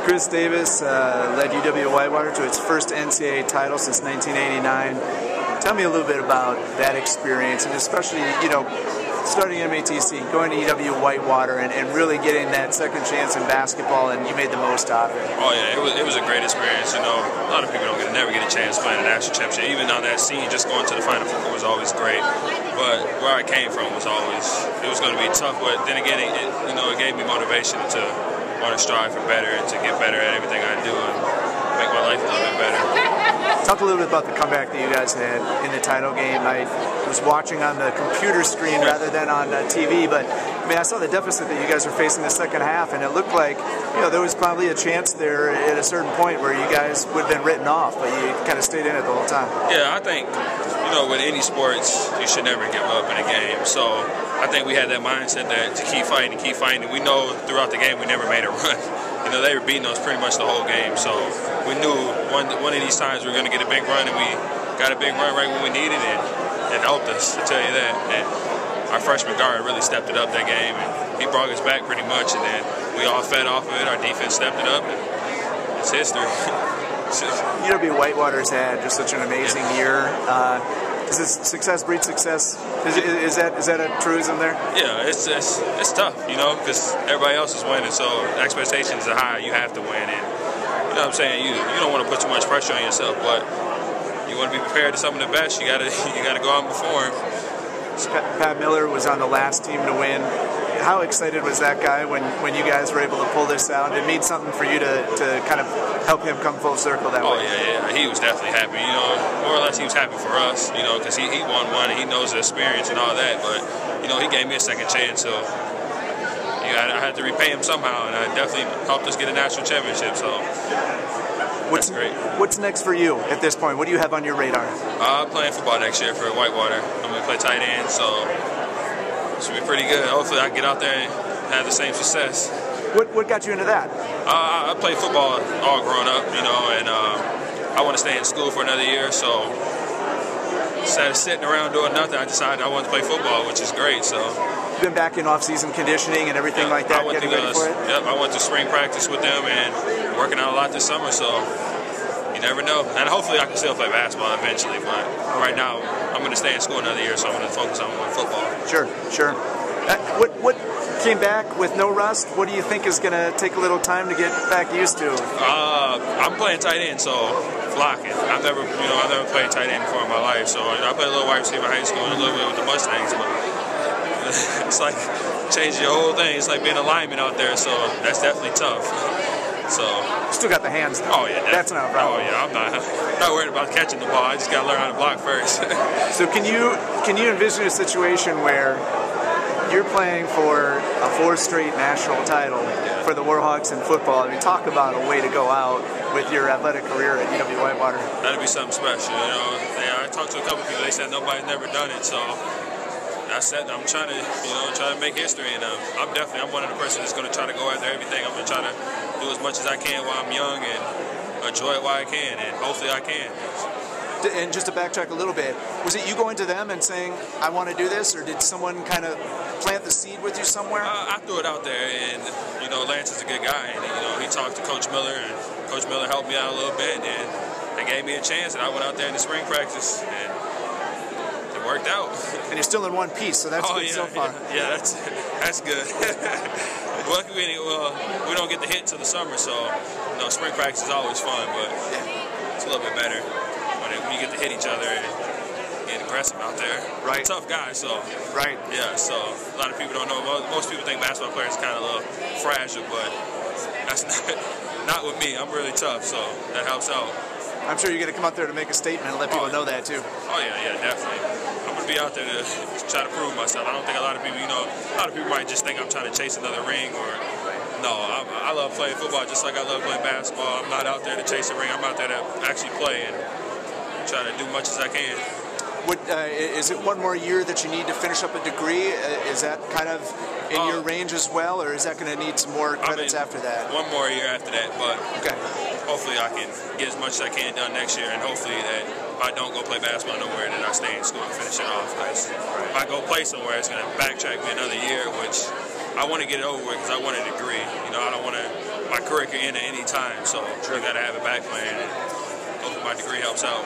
Chris Davis led UW Whitewater to its first NCAA title since 1989. Tell me a little bit about that experience, and especially, starting MATC, going to UW Whitewater, and really getting that second chance in basketball, and you made the most out of it. Oh yeah, it was a great experience. A lot of people never get a chance playing a national championship. Even on that scene, just going to the Final Four was always great. But where I came from was it was going to be tough. But then again, it gave me motivation to want to strive for better and to get better at everything I do and make my life a little bit better. Talk a little bit about the comeback that you guys had in the title game. I was watching on the computer screen rather than on TV, but I saw the deficit that you guys were facing the second half, and it looked like there was probably a chance there at a certain point where you guys would have been written off, but you kind of stayed in it the whole time. Yeah, I think with any sports, you should never give up in a game. So I think we had that mindset to keep fighting and keep fighting. We know throughout the game we never made a run. They were beating us pretty much the whole game. So we knew one of these times we were going to get a big run, and we got a big run right when we needed it. It helped us, to tell you that. And our freshman guard really stepped it up that game, and he brought us back pretty much. And then we all fed off of it. Our defense stepped it up, and it's history. UW Whitewater's had just such an amazing year. Does success breed success? Is that a truism there? Yeah, it's tough, because everybody else is winning, so the expectations are high. You have to win, and you know what I'm saying. You don't want to put too much pressure on yourself, but you want to be prepared to some of the best. You gotta go out and perform. Pat Miller was on the last team to win. How excited was that guy when you guys were able to pull this out? It means something for you to kind of help him come full circle that way. Oh yeah, he was definitely happy. More or less he was happy for us. Because he won one and he knows the experience and all that. But he gave me a second chance, so I had to repay him somehow, and it definitely helped us get a national championship. So that's great. What's next for you at this point? What do you have on your radar? I'm playing football next year for Whitewater. I'm going to play tight end, so it should be pretty good. Hopefully I can get out there and have the same success. What got you into that? I played football all growing up, and I want to stay in school for another year, so instead of sitting around doing nothing, I decided I wanted to play football, which is great. So you've been back in off-season conditioning and everything like that, getting ready for it? Yep, I went to spring practice with them and working out a lot this summer, so you never know. And hopefully I can still play basketball eventually, but right now I'm going to stay in school another year, so I'm going to focus on football. Sure. What came back with no rust? What do you think is going to take a little time to get back used to? I'm playing tight end, so blocking. I've never played tight end before in my life, so I played a little wide receiver in high school and a little bit with the Mustangs, but it's like changing your whole thing. It's like being a lineman out there, so that's definitely tough. So still got the hands though. Oh yeah, that's not a problem. Oh yeah, I'm not worried about catching the ball. I just got to learn how to block first. So can you envision a situation where you're playing for a 4th straight national title for the Warhawks in football? I mean, talk about a way to go out with your athletic career at UW Whitewater. That'd be something special, I talked to a couple people. They said nobody's never done it, so I said I'm trying to make history, and I'm one of the person that's going to try to go after everything. I'm going to try to do as much as I can while I'm young and enjoy it while I can, and hopefully I can. And just to backtrack a little bit, was it you going to them and saying, I want to do this, or did someone kind of plant the seed with you somewhere? I threw it out there, and Lance is a good guy, and he talked to Coach Miller, and Coach Miller helped me out a little bit, and they gave me a chance, and I went out there in the spring practice, and it worked out. And you're still in one piece, so that's good so far. Yeah, that's good. Luckily, we don't get to hit till the summer, so spring practice is always fun, but it's a little bit better when you get to hit each other and get aggressive out there. Right. Tough guy, so. Right. Yeah, so a lot of people don't know. Most people think basketball players are kind of a little fragile, but that's not with me. I'm really tough, so that helps out. I'm sure you're going to come out there to make a statement and let people know that too. Oh yeah, definitely. I'm going to be out there to try to prove myself. I don't think a lot of people, a lot of people might just think I'm trying to chase another ring or. No, I love playing football just like I love playing basketball. I'm not out there to chase a ring. I'm out there to actually play and try to do much as I can. Is it one more year that you need to finish up a degree? Is that kind of in your range as well, or is that going to need some more credits after that? One more year after that, but okay. Hopefully I can get as much as I can done next year, and hopefully that if I don't go play basketball nowhere, that I stay in school and finish it off. Because if I go play somewhere, it's going to backtrack me another year, which I want to get it over with because I want a degree. You know, I don't want to, my career can end at any time, so I got to have a back plan, and hopefully my degree helps out.